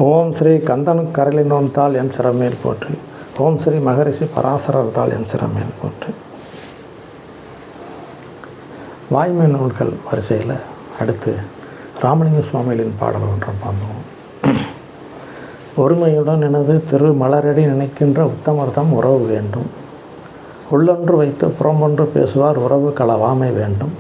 ஓம் Sri கந்தனு கரளினோன்தாள் M சிறமேல் போற்று. ஓம் ஸ்ரீ மகரிஷி பராசரர் தாள் எம் சிறமேல் போற்று. வாய்மை நூல்கள் வரிசையில் அடுத்து ராமலிங்க சுவாமிகளின் பாடல் ஒன்றை பார்த்தோம். ஒருமையுடன் எனது திரு மலரடி நினைக்கின்ற உத்தமர்தம் உறவு வேண்டும். உள்ளொன்று வைத்து புறமொன்று பேசுவார் உறவு களவாமை வேண்டும்.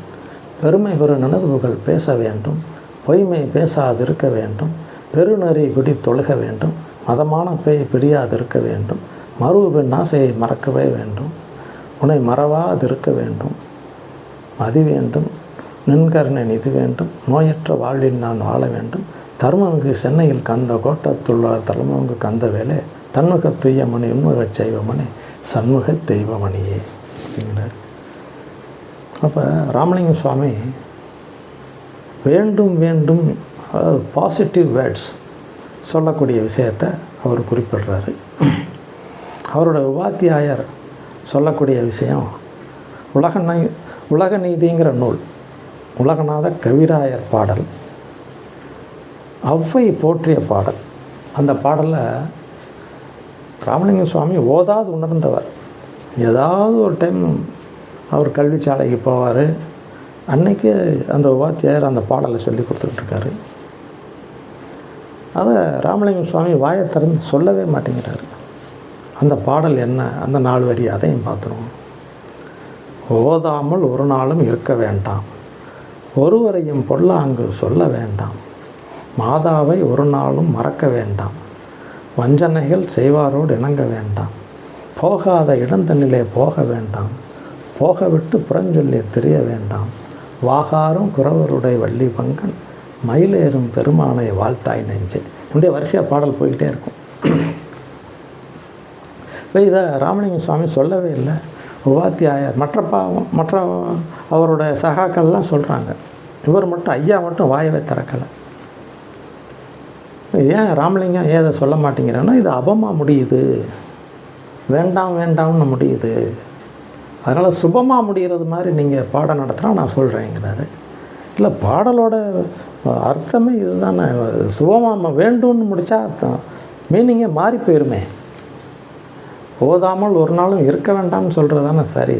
பெருமை பெரு நினைவுகள் பேச வேண்டும். பொய்மை பேசாதிருக்க வேண்டும். பெருநெறி பிடி தொழுக வேண்டும். மதமான பேய் பிடியாதிருக்க வேண்டும். மறுவு பெண் ஆசையை மறக்கவே வேண்டும். உன்னை மறவாதிருக்க வேண்டும். மதி வேண்டும். நின்கருணை நிதி வேண்டும். நோயற்ற வாழ்வில் நான் வாழ வேண்டும். தர்மமிகு சென்னையில் கந்த கோட்டத்துள்ளார் தர்மமிகு கந்த வேலே தன்முக துய்யமணி உண்முகச் செய்வமணி சண்முக தெய்வமணியே அப்படிங்கிறார். அப்போ ராமலிங்க சுவாமி வேண்டும் வேண்டும் பாசிட்டிவ் வேர்ட்ஸ் சொல்லக்கூடிய விஷயத்தை அவர் குறிப்பிடுறாரு. அவரோட உபாத்தியாயர் சொல்லக்கூடிய விஷயம் உலக நீதிங்கிற நூல், உலகநாத கவிராயர் பாடல், ஔவை போற்றிய பாடல். அந்த பாடலை ராமலிங்க சுவாமி ஓதாது உணர்ந்தவர். ஏதாவது ஒரு டைம் அவர் கல்வி சாலைக்கு போவார். அன்னைக்கு அந்த உபாத்தியாயர் அந்த பாடலை சொல்லி கொடுத்துட்ருக்காரு. அதை ராமலிங்க சுவாமி வாயை திறந்து சொல்லவே மாட்டேங்கிறாரு. அந்த பாடல் என்ன, அந்த 4 வரி அதையும் பார்த்துருவோம். ஓதாமல் ஒரு நாளும் இருக்க வேண்டாம். ஒருவரையும் பொல்லாங்கு சொல்ல வேண்டாம். மாதாவை ஒரு நாளும் மறக்க வேண்டாம். வஞ்சனைகள் செய்வாரோடு இணங்க வேண்டாம். போகாத இடந்தண்ணிலே போக வேண்டாம். போக விட்டு புறஞ்சொல்லி தெரிய வேண்டாம். வாகாரும் குறவருடைய வள்ளி பங்கன் மயிலேறும் பெருமானை வாழ்த்தாய் நெஞ்சு. இப்படியே வரிசையாக பாடல் போய்கிட்டே இருக்கும். இப்போ இதை ராமலிங்க சுவாமி சொல்லவே இல்லை. உபாத்தியாயர் மற்ற அவரோட சகாக்கள்லாம் சொல்கிறாங்க. இவர் மட்டும் ஐயா மட்டும் வாயவே திறக்கலை. ஏன் ராமலிங்கம் ஏதை சொல்ல மாட்டேங்கிறேன்னா, இது அபமாக முடியுது, வேண்டாம் வேண்டாம்னு முடியுது. அதனால் சுபமாக முடிகிறது மாதிரி நீங்கள் பாடம் நடத்துகிறா நான் சொல்கிறேங்கிறாரு. இல்லை, பாடலோட அர்த்தமே இது தானே. சுபமாக வேண்டும்னு முடித்தா அர்த்தம் மீனிங்கே மாறி போயிருமே. ஓதாமல் ஒரு நாளும் இருக்க வேண்டாம்னு சொல்கிறது தானே சரி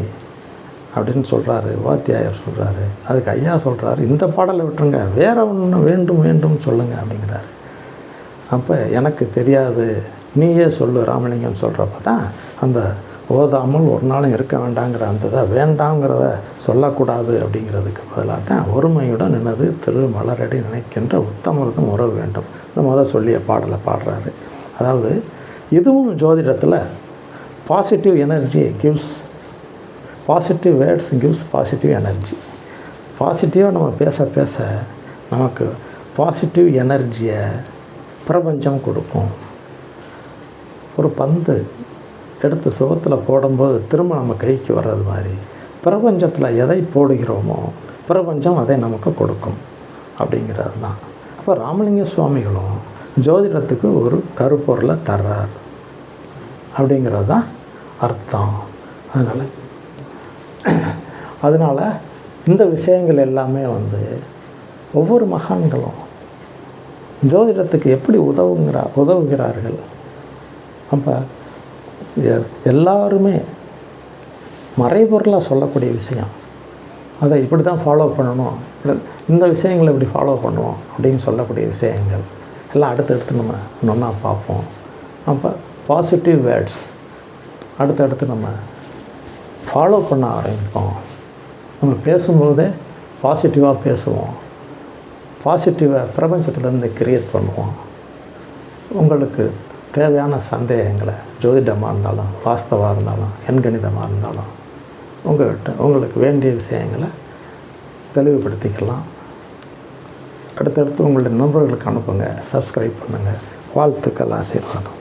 அப்படின்னு சொல்கிறாரு உபாத்தியாயர் சொல்கிறாரு. அதுக்கு ஐயா சொல்கிறாரு, இந்த பாடலை விட்டுருங்க, வேறு ஒன்று வேண்டும் வேண்டும் சொல்லுங்கள் அப்படிங்கிறாரு. அப்போ எனக்கு தெரியாது, நீயே சொல்லு ராமலிங்கம் சொல்கிறப்ப தான் அந்த ஓதாமல் ஒரு நாளும் இருக்க வேண்டாங்கிற அந்த வேண்டாங்கிறத சொல்லக்கூடாது அப்படிங்கிறதுக்கு பதிலாக தான் ஒருமையுடன் எனது திரு மலரடி நினைக்கின்ற உத்தமர்தம் உறவு வேண்டும் இந்த சொல்லிய பாடலை பாடுறாரு. அதாவது இதுவும் ஜோதிடத்தில் positive energy gives positive words gives positive energy. பாசிட்டிவாக நம்ம பேச பேச நமக்கு பாசிட்டிவ் எனர்ஜியை பிரபஞ்சம் கொடுக்கும். ஒரு பந்து எடுத்து சுகத்தில் போடும்போது திரும்ப நம்ம கைக்கு வர்றது மாதிரி பிரபஞ்சத்தில் எதை போடுகிறோமோ பிரபஞ்சம் அதை நமக்கு கொடுக்கும் அப்படிங்கிறது தான். அப்போ ராமலிங்க சுவாமிகளும் ஜோதிடத்துக்கு ஒரு கருப்பொருளை தர்றார் அப்படிங்கிறது தான் அர்த்தம். அதனால் இந்த விஷயங்கள் எல்லாமே ஒவ்வொரு மகான்களும் ஜோதிடத்துக்கு எப்படி உதவுகிறார்கள். அப்போ எல்லாருமே மறைபொருளாக சொல்லக்கூடிய விஷயம் அதை இப்படி தான் ஃபாலோ பண்ணணும், இந்த விஷயங்களை இப்படி ஃபாலோ பண்ணுவோம் அப்படின்னு சொல்லக்கூடிய விஷயங்கள் எல்லாம் அடுத்தடுத்து நம்ம ஒன்றா பார்ப்போம். அப்போ பாசிட்டிவ் வேர்ட்ஸ் அடுத்தடுத்து நம்ம ஃபாலோ பண்ண ஆரம்பிப்போம். நம்ம பேசும்போதே பாசிட்டிவாக பேசுவோம். பாசிட்டிவாக பிரபஞ்சத்துலேருந்து கிரியேட் பண்ணுவோம். உங்களுக்கு தேவையான சந்தேகங்களை ஜோதிடமாக இருந்தாலும் வாஸ்தவாக இருந்தாலும் எண்கணிதமாக இருந்தாலும் உங்களுக்கு வேண்டிய விஷயங்களை தெளிவுபடுத்திக்கலாம். அடுத்தடுத்து உங்களுடைய நண்பர்களுக்கு அனுப்புங்க. சப்ஸ்கிரைப் பண்ணுங்கள். வாழ்த்துக்கள், ஆசீர்வாதம்.